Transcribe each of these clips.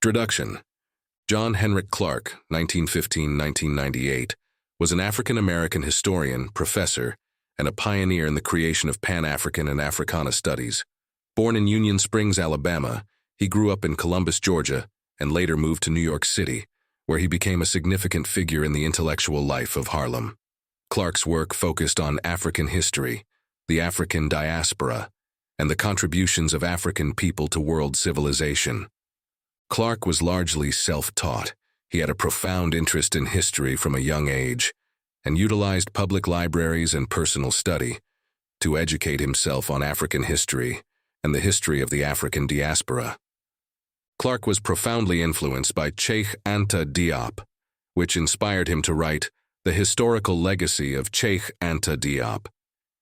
Introduction. John Henrik Clarke, 1915–1998, was an African-American historian, professor, and a pioneer in the creation of Pan-African and Africana studies. Born in Union Springs, Alabama, he grew up in Columbus, Georgia, and later moved to New York City, where he became a significant figure in the intellectual life of Harlem. Clarke's work focused on African history, the African diaspora, and the contributions of African people to world civilization. Clarke was largely self-taught. He had a profound interest in history from a young age and utilized public libraries and personal study to educate himself on African history and the history of the African diaspora. Clarke was profoundly influenced by Cheikh Anta Diop, which inspired him to write The Historical Legacy of Cheikh Anta Diop,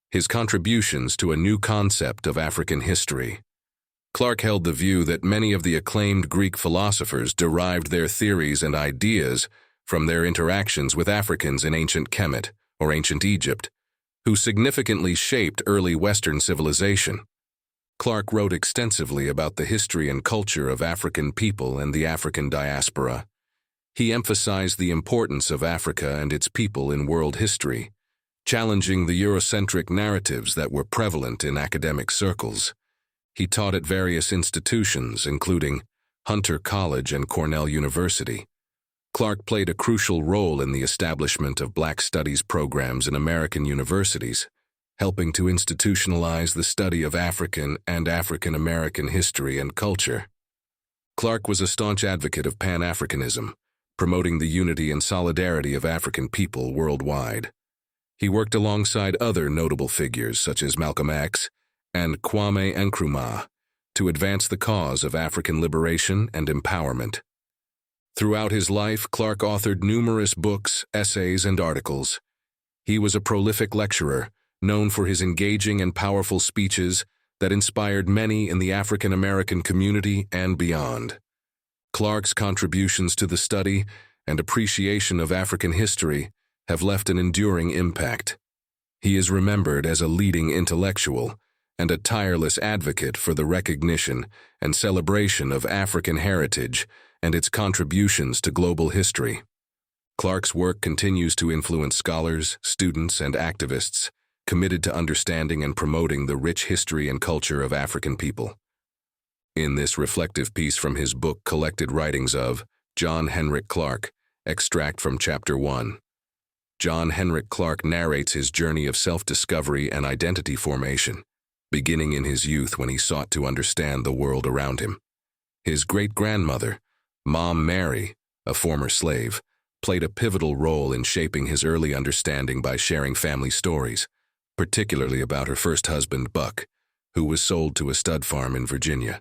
his contributions to a new concept of African history. Clarke held the view that many of the acclaimed Greek philosophers derived their theories and ideas from their interactions with Africans in ancient Kemet, or ancient Egypt, who significantly shaped early Western civilization. Clarke wrote extensively about the history and culture of African people and the African diaspora. He emphasized the importance of Africa and its people in world history, challenging the Eurocentric narratives that were prevalent in academic circles. He taught at various institutions, including Hunter College and Cornell University. Clarke played a crucial role in the establishment of Black Studies programs in American universities, helping to institutionalize the study of African and African American history and culture. Clarke was a staunch advocate of Pan-Africanism, promoting the unity and solidarity of African people worldwide. He worked alongside other notable figures such as Malcolm X and Kwame Nkrumah to advance the cause of African liberation and empowerment. Throughout his life, Clarke authored numerous books, essays, and articles. He was a prolific lecturer, known for his engaging and powerful speeches that inspired many in the African American community and beyond. Clarke's contributions to the study and appreciation of African history have left an enduring impact. He is remembered as a leading intellectual and a tireless advocate for the recognition and celebration of African heritage and its contributions to global history. Clarke's work continues to influence scholars, students, and activists committed to understanding and promoting the rich history and culture of African people. In this reflective piece from his book Collected Writings of John Henrik Clarke, extract from Chapter 1. John Henrik Clarke narrates his journey of self-discovery and identity formation, beginning in his youth when he sought to understand the world around him. His great-grandmother, Mom Mary, a former slave, played a pivotal role in shaping his early understanding by sharing family stories, particularly about her first husband, Buck, who was sold to a stud farm in Virginia.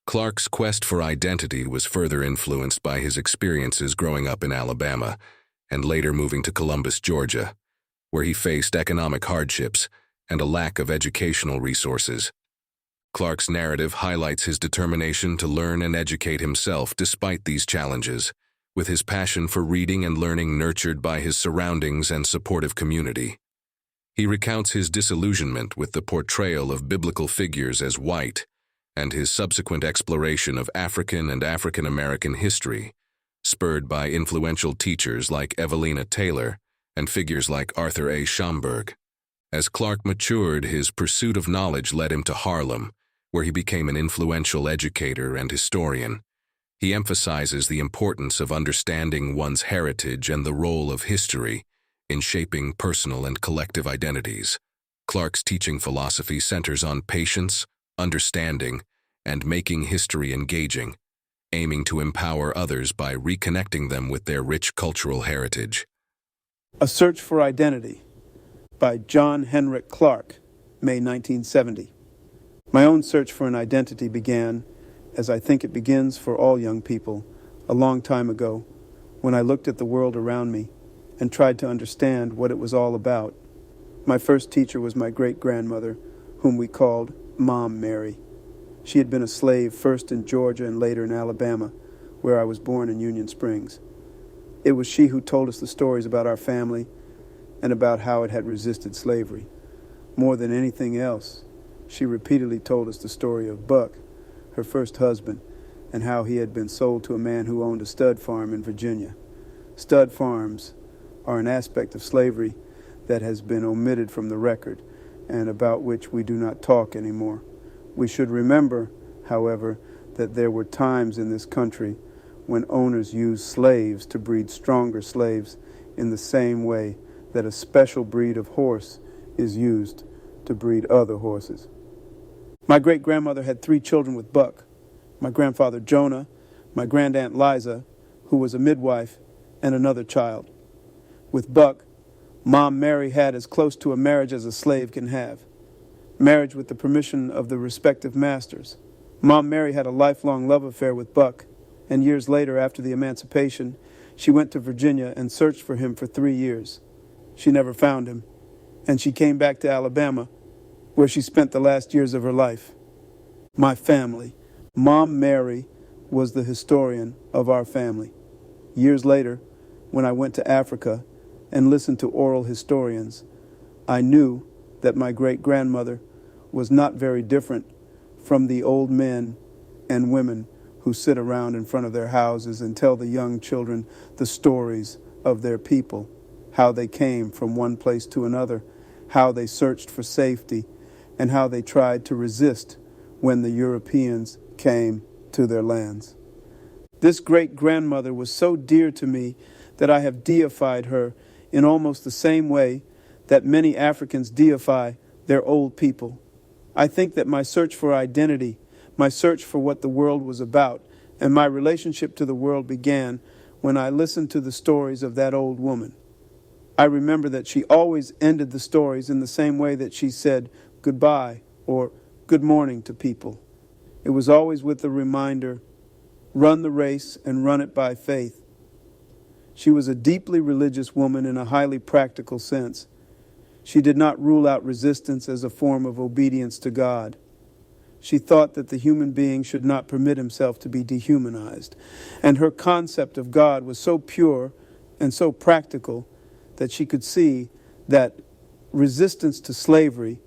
Clarke's quest for identity was further influenced by his experiences growing up in Alabama and later moving to Columbus, Georgia, where he faced economic hardships and a lack of educational resources. Clarke's narrative highlights his determination to learn and educate himself despite these challenges, with his passion for reading and learning nurtured by his surroundings and supportive community. He recounts his disillusionment with the portrayal of biblical figures as white and his subsequent exploration of African and African American history, spurred by influential teachers like Evelena Taylor and figures like Arthur A. Schomburg. As Clarke matured, his pursuit of knowledge led him to Harlem, where he became an influential educator and historian. He emphasizes the importance of understanding one's heritage and the role of history in shaping personal and collective identities. Clarke's teaching philosophy centers on patience, understanding, and making history engaging, aiming to empower others by reconnecting them with their rich cultural heritage. A Search for Identity by John Henrik Clarke, May 1970. My own search for an identity began, as I think it begins for all young people, a long time ago, when I looked at the world around me and tried to understand what it was all about. My first teacher was my great-grandmother, whom we called Mom Mary. She had been a slave first in Georgia and later in Alabama, where I was born in Union Springs. It was she who told us the stories about our family and about how it had resisted slavery. More than anything else, she repeatedly told us the story of Buck, her first husband, and how he had been sold to a man who owned a stud farm in Virginia. Stud farms are an aspect of slavery that has been omitted from the record and about which we do not talk anymore. We should remember, however, that there were times in this country when owners used slaves to breed stronger slaves in the same way that a special breed of horse is used to breed other horses. My great-grandmother had 3 children with Buck: my grandfather Jonah, my grandaunt Liza, who was a midwife, and another child. With Buck, Mom Mary had as close to a marriage as a slave can have. Marriage with the permission of the respective masters. Mom Mary had a lifelong love affair with Buck, and years later, after the emancipation, she went to Virginia and searched for him for 3 years. She never found him, and she came back to Alabama, where she spent the last years of her life. My family. Mom Mary was the historian of our family. Years later, when I went to Africa and listened to oral historians, I knew that my great-grandmother was not very different from the old men and women who sit around in front of their houses and tell the young children the stories of their people, how they came from one place to another, how they searched for safety, and how they tried to resist when the Europeans came to their lands. This great-grandmother was so dear to me that I have deified her in almost the same way that many Africans deify their old people. I think that my search for identity, my search for what the world was about, and my relationship to the world began when I listened to the stories of that old woman. I remember that she always ended the stories in the same way that she said goodbye or good morning to people. It was always with the reminder, run the race and run it by faith. She was a deeply religious woman in a highly practical sense. She did not rule out resistance as a form of obedience to God. She thought that the human being should not permit himself to be dehumanized. And her concept of God was so pure and so practical that she could see that resistance to slavery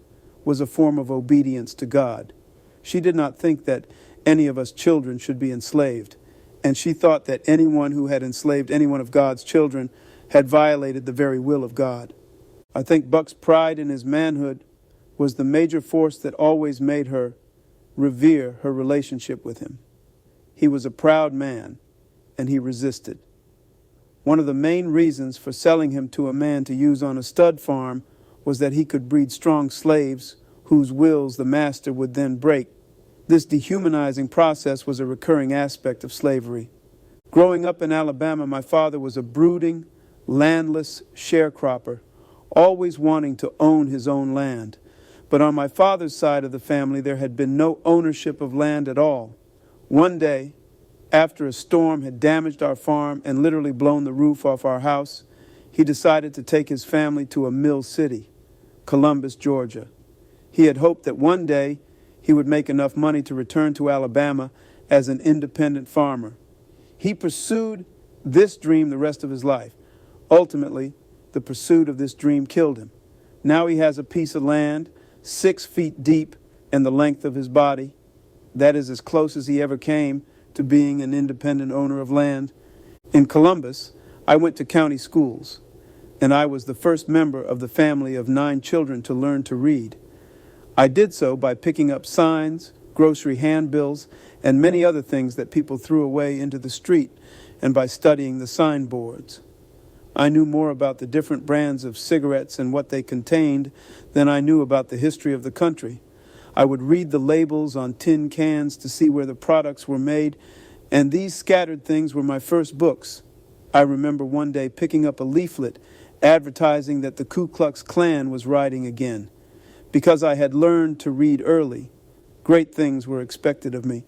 was a form of obedience to God. She did not think that any of us children should be enslaved, and she thought that anyone who had enslaved any one of God's children had violated the very will of God. I think Buck's pride in his manhood was the major force that always made her revere her relationship with him. He was a proud man, and he resisted. One of the main reasons for selling him to a man to use on a stud farm was that he could breed strong slaves whose wills the master would then break. This dehumanizing process was a recurring aspect of slavery. Growing up in Alabama, my father was a brooding, landless sharecropper, always wanting to own his own land. But on my father's side of the family, there had been no ownership of land at all. One day, after a storm had damaged our farm and literally blown the roof off our house, he decided to take his family to a mill city, Columbus, Georgia. He had hoped that one day he would make enough money to return to Alabama as an independent farmer. He pursued this dream the rest of his life. Ultimately, the pursuit of this dream killed him. Now he has a piece of land 6 feet deep and the length of his body. That is as close as he ever came to being an independent owner of land. In Columbus, I went to county schools, and I was the first member of the family of 9 children to learn to read. I did so by picking up signs, grocery handbills, and many other things that people threw away into the street, and by studying the signboards. I knew more about the different brands of cigarettes and what they contained than I knew about the history of the country. I would read the labels on tin cans to see where the products were made, and these scattered things were my first books. I remember one day picking up a leaflet advertising that the Ku Klux Klan was riding again. Because I had learned to read early, great things were expected of me.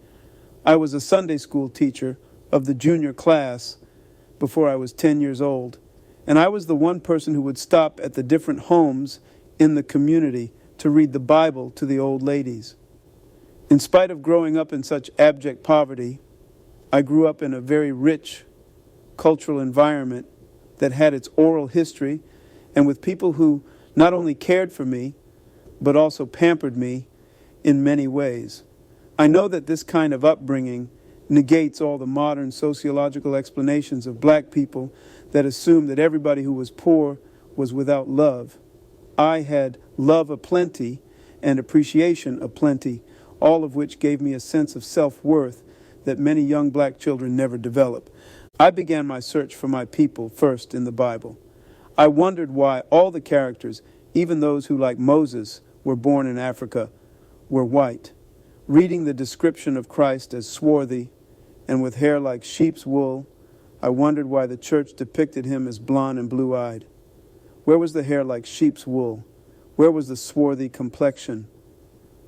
I was a Sunday school teacher of the junior class before I was 10 years old, and I was the one person who would stop at the different homes in the community to read the Bible to the old ladies. In spite of growing up in such abject poverty, I grew up in a very rich cultural environment that had its oral history and with people who not only cared for me, but also pampered me in many ways. I know that this kind of upbringing negates all the modern sociological explanations of black people that assume that everybody who was poor was without love. I had love aplenty and appreciation aplenty, all of which gave me a sense of self-worth that many young black children never develop. I began my search for my people first in the Bible. I wondered why all the characters, even those who, like Moses, were born in Africa, were white. Reading the description of Christ as swarthy and with hair like sheep's wool, I wondered why the church depicted him as blond and blue-eyed. Where was the hair like sheep's wool? Where was the swarthy complexion?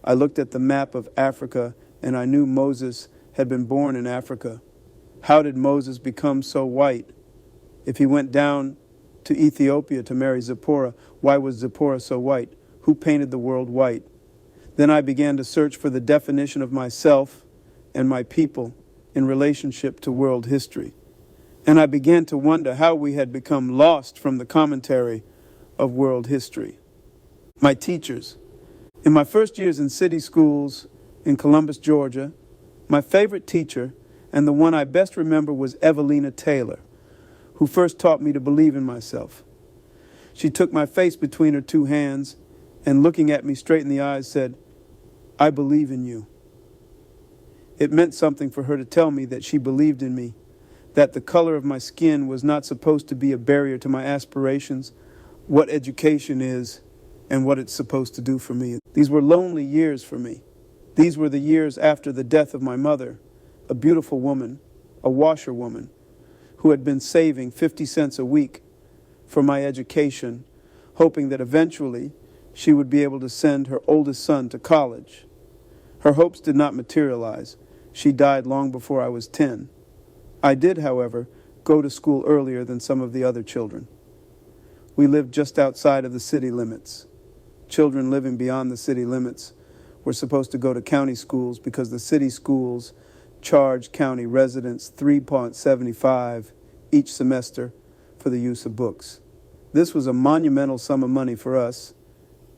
I looked at the map of Africa, and I knew Moses had been born in Africa. How did Moses become so white? If he went down to Ethiopia to marry Zipporah, why was Zipporah so white? Who painted the world white? Then I began to search for the definition of myself and my people in relationship to world history. And I began to wonder how we had become lost from the commentary of world history. My teachers. In my first years in city schools in Columbus, Georgia, my favorite teacher, and the one I best remember, was Evelena Taylor, who first taught me to believe in myself. She took my face between her two hands and, looking at me straight in the eyes, said, "I believe in you." It meant something for her to tell me that she believed in me, that the color of my skin was not supposed to be a barrier to my aspirations, what education is, and what it's supposed to do for me. These were lonely years for me. These were the years after the death of my mother, a beautiful woman, a washerwoman, who had been saving 50 cents a week for my education, hoping that eventually she would be able to send her oldest son to college. Her hopes did not materialize. She died long before I was 10. I did, however, go to school earlier than some of the other children. We lived just outside of the city limits. Children living beyond the city limits were supposed to go to county schools because the city schools charged county residents $3.75 each semester for the use of books. This was a monumental sum of money for us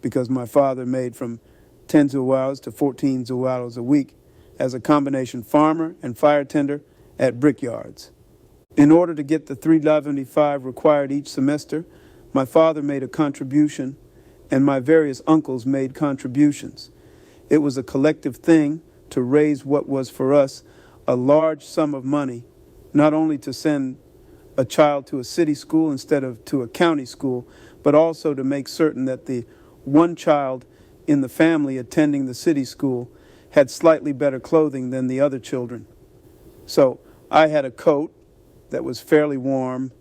because my father made from 10 zualos to 14 zualos a week as a combination farmer and fire tender at brickyards. In order to get the $3.75 required each semester, my father made a contribution and my various uncles made contributions. It was a collective thing to raise what was for us a large sum of money, not only to send a child to a city school instead of to a county school, but also to make certain that the one child in the family attending the city school had slightly better clothing than the other children. So I had a coat that was fairly warm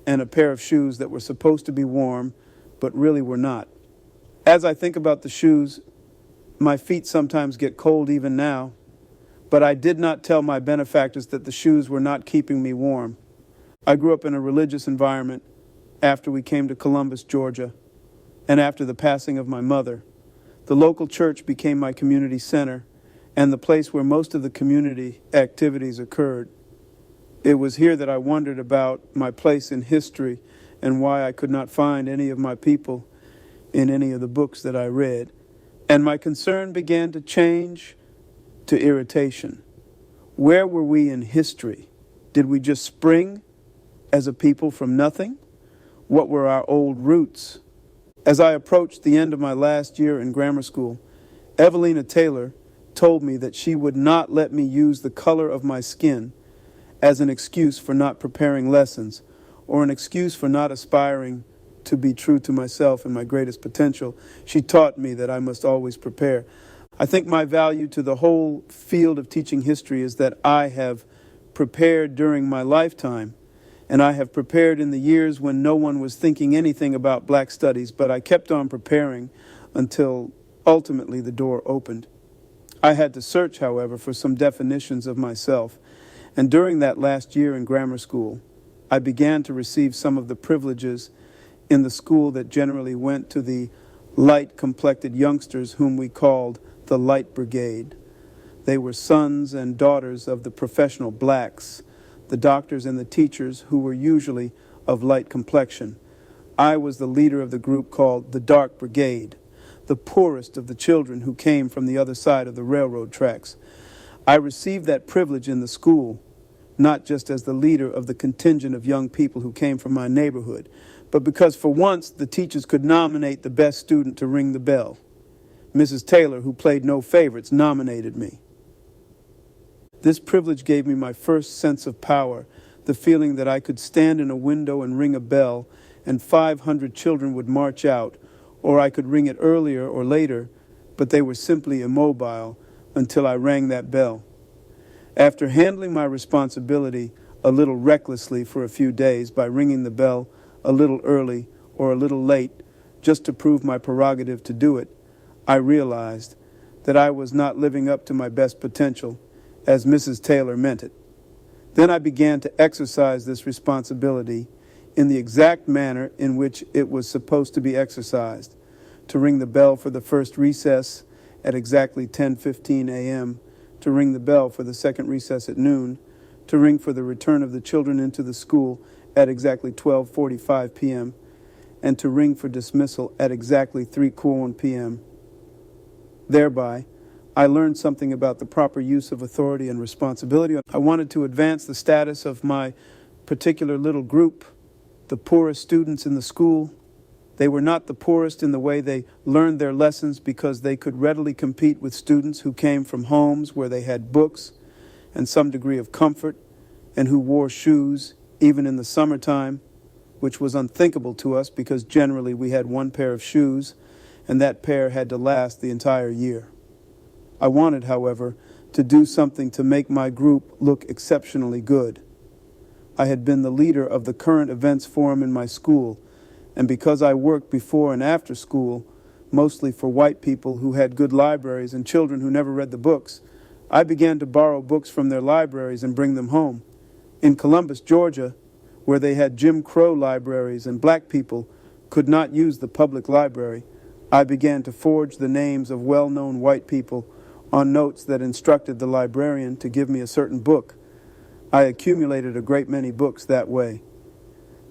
and a pair of shoes that were supposed to be warm, but really were not. As I think about the shoes, my feet sometimes get cold even now, but I did not tell my benefactors that the shoes were not keeping me warm. I grew up in a religious environment after we came to Columbus, Georgia, and after the passing of my mother. The local church became my community center and the place where most of the community activities occurred. It was here that I wondered about my place in history and why I could not find any of my people in any of the books that I read. And my concern began to change to irritation. Where were we in history? Did we just spring as a people from nothing? What were our old roots? As I approached the end of my last year in grammar school, Evelena Taylor told me that she would not let me use the color of my skin as an excuse for not preparing lessons or an excuse for not aspiring to be true to myself and my greatest potential. She taught me that I must always prepare. I think my value to the whole field of teaching history is that I have prepared during my lifetime, and I have prepared in the years when no one was thinking anything about black studies, but I kept on preparing until ultimately the door opened. I had to search, however, for some definitions of myself, and during that last year in grammar school, I began to receive some of the privileges in the school that generally went to the light-complected youngsters whom we called the Light Brigade. They were sons and daughters of the professional blacks, the doctors and the teachers who were usually of light complexion. I was the leader of the group called the Dark Brigade, the poorest of the children who came from the other side of the railroad tracks. I received that privilege in the school, not just as the leader of the contingent of young people who came from my neighborhood, but because for once the teachers could nominate the best student to ring the bell. Mrs. Taylor, who played no favorites, nominated me. This privilege gave me my first sense of power, the feeling that I could stand in a window and ring a bell, and 500 children would march out, or I could ring it earlier or later, but they were simply immobile until I rang that bell. After handling my responsibility a little recklessly for a few days by ringing the bell a little early or a little late, just to prove my prerogative to do it, I realized that I was not living up to my best potential, as Mrs. Taylor meant it. Then I began to exercise this responsibility in the exact manner in which it was supposed to be exercised, to ring the bell for the first recess at exactly 10:15 a.m., to ring the bell for the second recess at noon, to ring for the return of the children into the school at exactly 12:45 p.m., and to ring for dismissal at exactly 3:01 p.m. Thereby, I learned something about the proper use of authority and responsibility. I wanted to advance the status of my particular little group, the poorest students in the school. They were not the poorest in the way they learned their lessons because they could readily compete with students who came from homes where they had books and some degree of comfort and who wore shoes even in the summertime, which was unthinkable to us because generally we had one pair of shoes and that pair had to last the entire year. I wanted, however, to do something to make my group look exceptionally good. I had been the leader of the current events forum in my school, and because I worked before and after school, mostly for white people who had good libraries and children who never read the books, I began to borrow books from their libraries and bring them home. In Columbus, Georgia, where they had Jim Crow libraries and black people could not use the public library, I began to forge the names of well-known white people on notes that instructed the librarian to give me a certain book. I accumulated a great many books that way.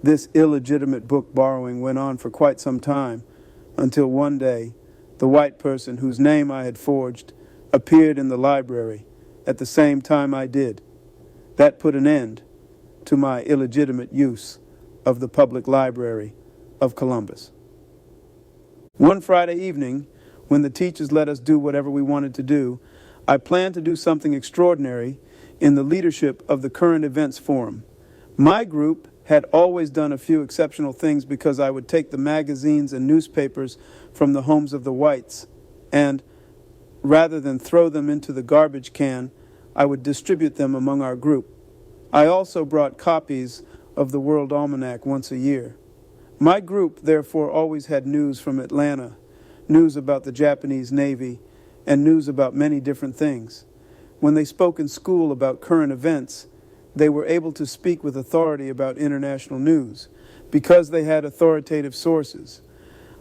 This illegitimate book borrowing went on for quite some time, until one day, the white person whose name I had forged appeared in the library at the same time I did. That put an end to my illegitimate use of the public library of Columbus. One Friday evening, when the teachers let us do whatever we wanted to do, I planned to do something extraordinary in the leadership of the Current Events Forum. My group had always done a few exceptional things because I would take the magazines and newspapers from the homes of the whites, and rather than throw them into the garbage can, I would distribute them among our group. I also brought copies of the World Almanac once a year. My group, therefore, always had news from Atlanta, news about the Japanese Navy, and news about many different things. When they spoke in school about current events, they were able to speak with authority about international news because they had authoritative sources.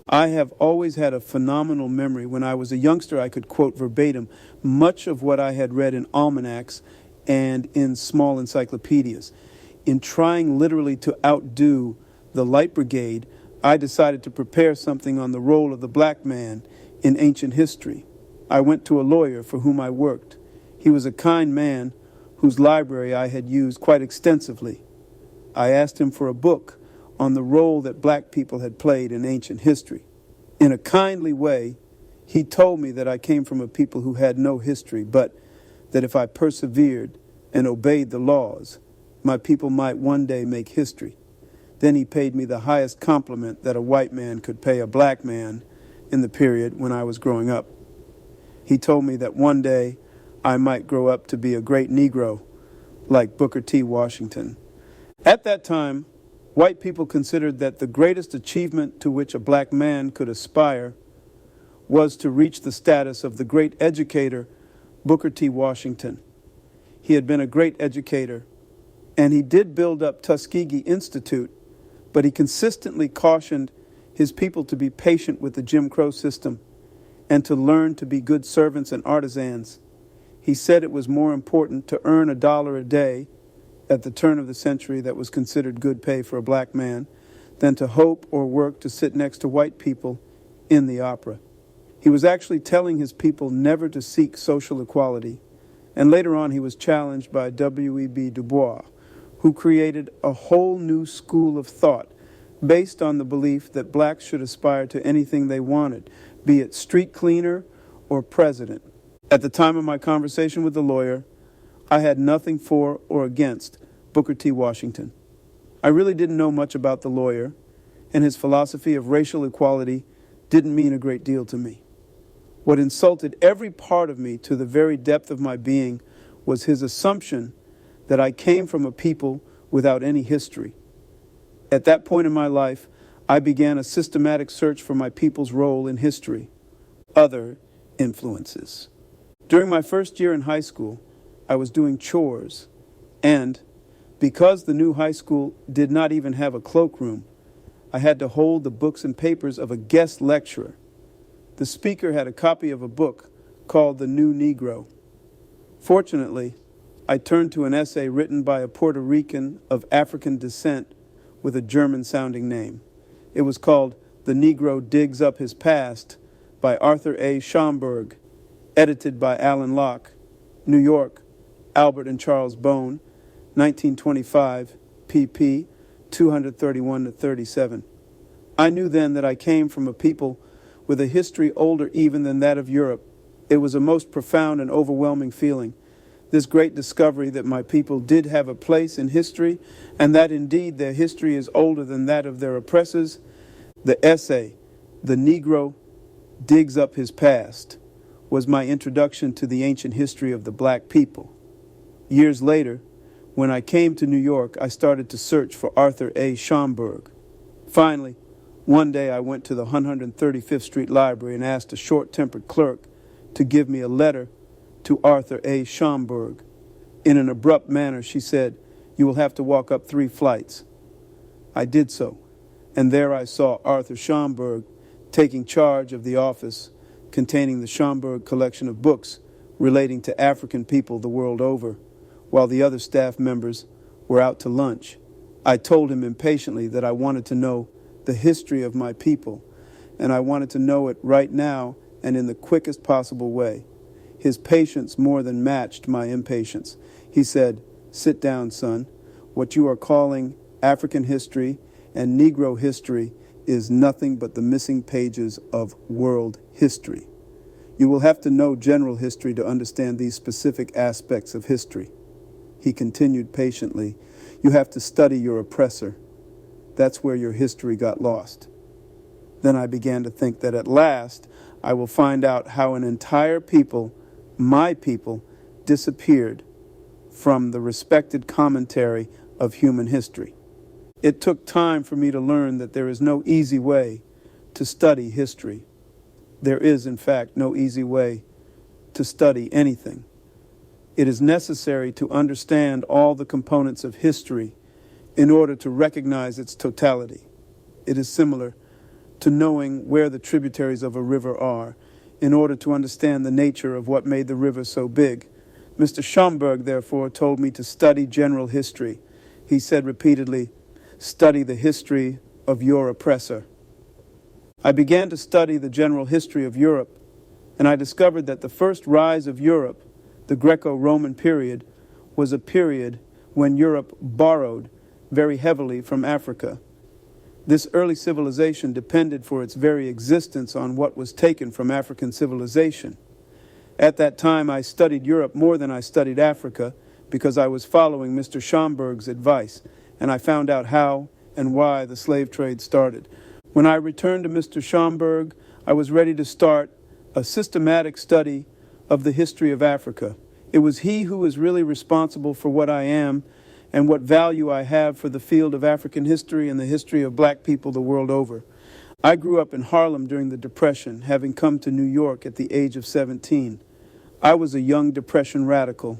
I have always had a phenomenal memory. When I was a youngster, I could quote verbatim much of what I had read in almanacs and in small encyclopedias. In trying literally to outdo the Light Brigade, I decided to prepare something on the role of the black man in ancient history. I went to a lawyer for whom I worked. He was a kind man whose library I had used quite extensively. I asked him for a book on the role that black people had played in ancient history. In a kindly way, he told me that I came from a people who had no history, but that if I persevered and obeyed the laws, my people might one day make history. Then he paid me the highest compliment that a white man could pay a black man in the period when I was growing up. He told me that one day I might grow up to be a great Negro like Booker T. Washington. At that time, white people considered that the greatest achievement to which a black man could aspire was to reach the status of the great educator Booker T. Washington. He had been a great educator, and he did build up Tuskegee Institute, but he consistently cautioned his people to be patient with the Jim Crow system and to learn to be good servants and artisans. He said it was more important to earn $1 a day at the turn of the century, that was considered good pay for a black man, than to hope or work to sit next to white people in the opera. He was actually telling his people never to seek social equality And later on, he was challenged by W.E.B. Du Bois, who created a whole new school of thought based on the belief that blacks should aspire to anything they wanted, be it street cleaner or president. At the time of my conversation with the lawyer, I had nothing for or against Booker T. Washington. I really didn't know much about the lawyer, and his philosophy of racial equality didn't mean a great deal to me. What insulted every part of me to the very depth of my being was his assumption that I came from a people without any history. At that point in my life, I began a systematic search for my people's role in history, other influences. During my first year in high school, I was doing chores, and because the new high school did not even have a cloakroom, I had to hold the books and papers of a guest lecturer. The speaker had a copy of a book called The New Negro. Fortunately, I turned to an essay written by a Puerto Rican of African descent with a German-sounding name. It was called The Negro Digs Up His Past by Arthur A. Schomburg, edited by Alan Locke, New York, Albert and Charles Bone, 1925, pp. 231-37. I knew then that I came from a people with a history older even than that of Europe. It was a most profound and overwhelming feeling, this great discovery that my people did have a place in history, and that indeed their history is older than that of their oppressors. The essay, The Negro Digs Up His Past, was my introduction to the ancient history of the black people. Years later, when I came to New York, I started to search for Arthur A. Schomburg. Finally, one day I went to the 135th Street Library and asked a short-tempered clerk to give me a letter to Arthur A. Schomburg. In an abrupt manner, she said, "You will have to walk up 3 flights." I did so, and there I saw Arthur Schomburg taking charge of the office containing the Schomburg collection of books relating to African people the world over, while the other staff members were out to lunch. I told him impatiently that I wanted to know the history of my people, and I wanted to know it right now and in the quickest possible way. His patience more than matched my impatience. He said, "Sit down, son. What you are calling African history and Negro history is nothing but the missing pages of world history. You will have to know general history to understand these specific aspects of history." He continued patiently, "You have to study your oppressor. That's where your history got lost." Then I began to think that at last I will find out how an entire people, my people, disappeared from the respected commentary of human history. It took time for me to learn that there is no easy way to study history. There is, in fact, no easy way to study anything. It is necessary to understand all the components of history in order to recognize its totality. It is similar to knowing where the tributaries of a river are in order to understand the nature of what made the river so big. Mr. Schomburg, therefore, told me to study general history. He said repeatedly, "Study the history of your oppressor." I began to study the general history of Europe, and I discovered that the first rise of Europe, the Greco-Roman period, was a period when Europe borrowed very heavily from Africa. This early civilization depended for its very existence on what was taken from African civilization. At that time, I studied Europe more than I studied Africa because I was following Mr. Schomburg's advice, and I found out how and why the slave trade started. When I returned to Mr. Schomburg, I was ready to start a systematic study of the history of Africa. It was he who was really responsible for what I am and what value I have for the field of African history and the history of black people the world over. I grew up in Harlem during the Depression, having come to New York at the age of 17. I was a young Depression radical,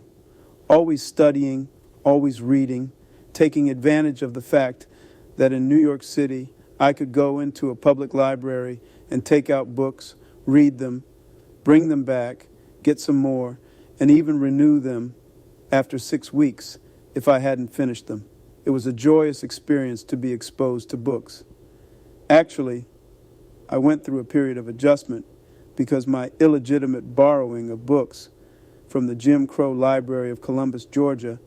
always studying, always reading, taking advantage of the fact that in New York City I could go into a public library and take out books, read them, bring them back, get some more, and even renew them after 6 weeks if I hadn't finished them. It was a joyous experience to be exposed to books. Actually, I went through a period of adjustment because my illegitimate borrowing of books from the Jim Crow Library of Columbus, Georgia,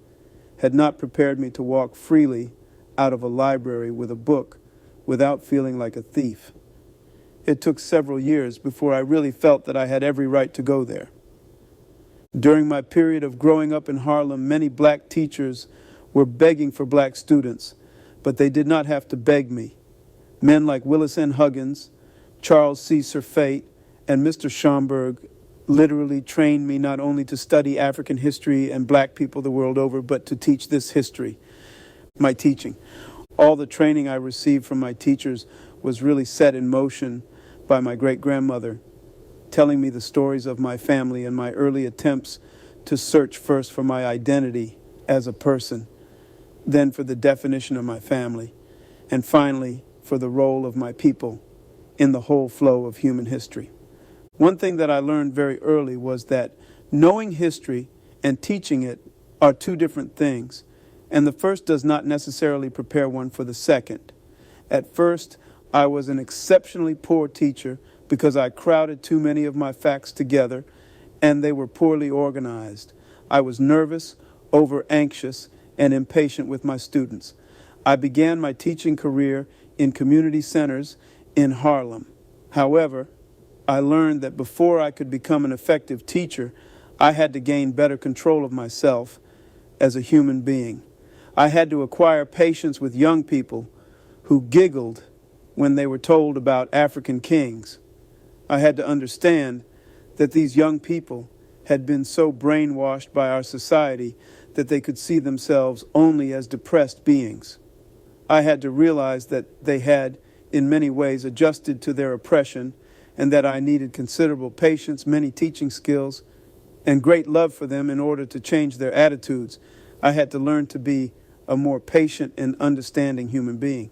had not prepared me to walk freely out of a library with a book without feeling like a thief. It took several years before I really felt that I had every right to go there. During my period of growing up in Harlem, many black teachers were begging for black students, but they did not have to beg me. Men like Willis N. Huggins, Charles C. Surfeit, and Mr. Schomburg literally trained me not only to study African history and black people the world over, but to teach this history, my teaching. All the training I received from my teachers was really set in motion by my great-grandmother, telling me the stories of my family and my early attempts to search first for my identity as a person, then for the definition of my family, and finally for the role of my people in the whole flow of human history. One thing that I learned very early was that knowing history and teaching it are two different things, and the first does not necessarily prepare one for the second. At first, I was an exceptionally poor teacher because I crowded too many of my facts together, and they were poorly organized. I was nervous, over-anxious, and impatient with my students. I began my teaching career in community centers in Harlem. However, I learned that before I could become an effective teacher, I had to gain better control of myself as a human being. I had to acquire patience with young people who giggled when they were told about African kings. I had to understand that these young people had been so brainwashed by our society that they could see themselves only as depressed beings. I had to realize that they had, in many ways, adjusted to their oppression, and that I needed considerable patience, many teaching skills, and great love for them in order to change their attitudes. I had to learn to be a more patient and understanding human being.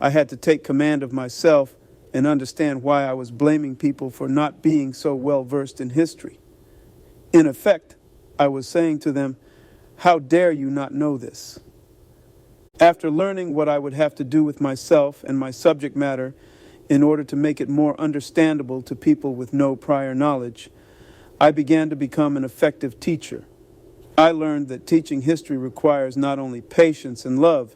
I had to take command of myself and understand why I was blaming people for not being so well versed in history. In effect, I was saying to them, "How dare you not know this?" After learning what I would have to do with myself and my subject matter in order to make it more understandable to people with no prior knowledge, I began to become an effective teacher. I learned that teaching history requires not only patience and love,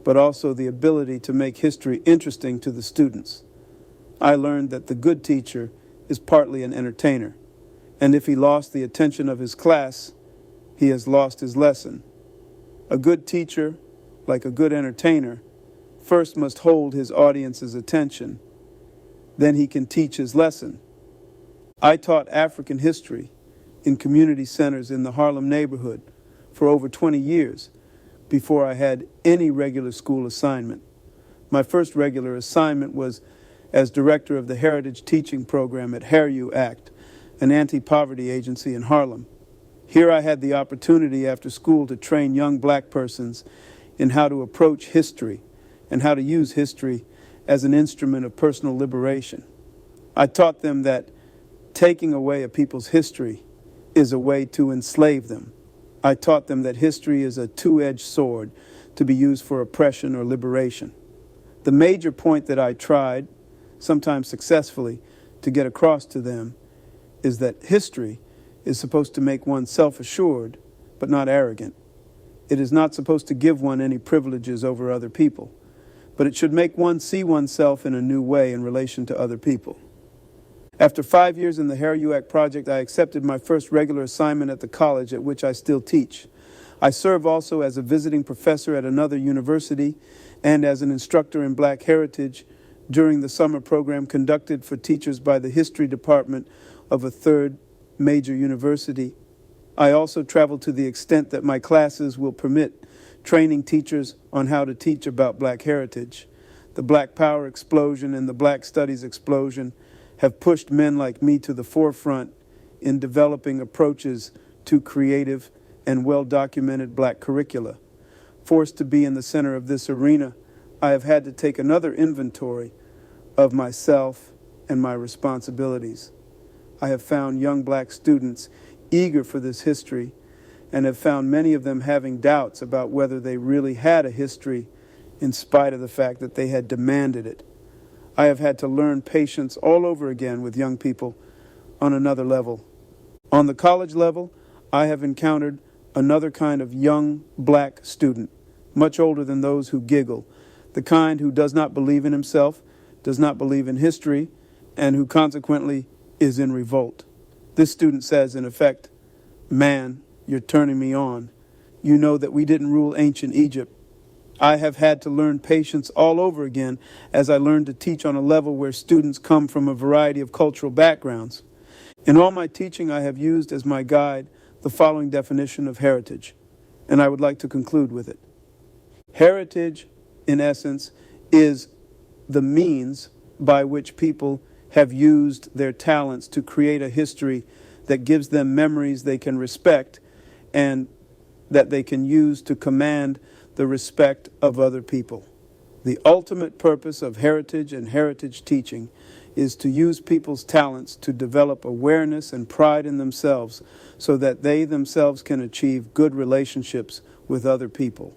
but also the ability to make history interesting to the students. I learned that the good teacher is partly an entertainer, and if he lost the attention of his class, he has lost his lesson. A good teacher, like a good entertainer, first must hold his audience's attention. Then he can teach his lesson. I taught African history in community centers in the Harlem neighborhood for over 20 years before I had any regular school assignment. My first regular assignment was as director of the Heritage Teaching Program at HARU ACT, an anti-poverty agency in Harlem. Here I had the opportunity after school to train young black persons in how to approach history and how to use history as an instrument of personal liberation. I taught them that taking away a people's history is a way to enslave them. I taught them that history is a two-edged sword to be used for oppression or liberation. The major point that I tried, sometimes successfully, to get across to them is that history is supposed to make one self-assured, but not arrogant. It is not supposed to give one any privileges over other people, but it should make one see oneself in a new way in relation to other people. After 5 years in the HARU ACT project, I accepted my first regular assignment at the college at which I still teach. I serve also as a visiting professor at another university and as an instructor in Black Heritage during the summer program conducted for teachers by the history department of a third major university. I also travel to the extent that my classes will permit training teachers on how to teach about Black heritage. The Black Power explosion and the Black Studies explosion have pushed men like me to the forefront in developing approaches to creative and well-documented Black curricula. Forced to be in the center of this arena, I have had to take another inventory of myself and my responsibilities. I have found young Black students eager for this history and have found many of them having doubts about whether they really had a history in spite of the fact that they had demanded it. I have had to learn patience all over again with young people on another level. On the college level, I have encountered another kind of young black student, much older than those who giggle, the kind who does not believe in himself, does not believe in history, and who consequently is in revolt. This student says, in effect, "Man, you're turning me on. You know that we didn't rule ancient Egypt. I have had to learn patience all over again as I learned to teach on a level where students come from a variety of cultural backgrounds. In all my teaching, I have used as my guide the following definition of heritage, and I would like to conclude with it. Heritage, in essence, is the means by which people have used their talents to create a history that gives them memories they can respect and that they can use to command the respect of other people. The ultimate purpose of heritage and heritage teaching is to use people's talents to develop awareness and pride in themselves so that they themselves can achieve good relationships with other people."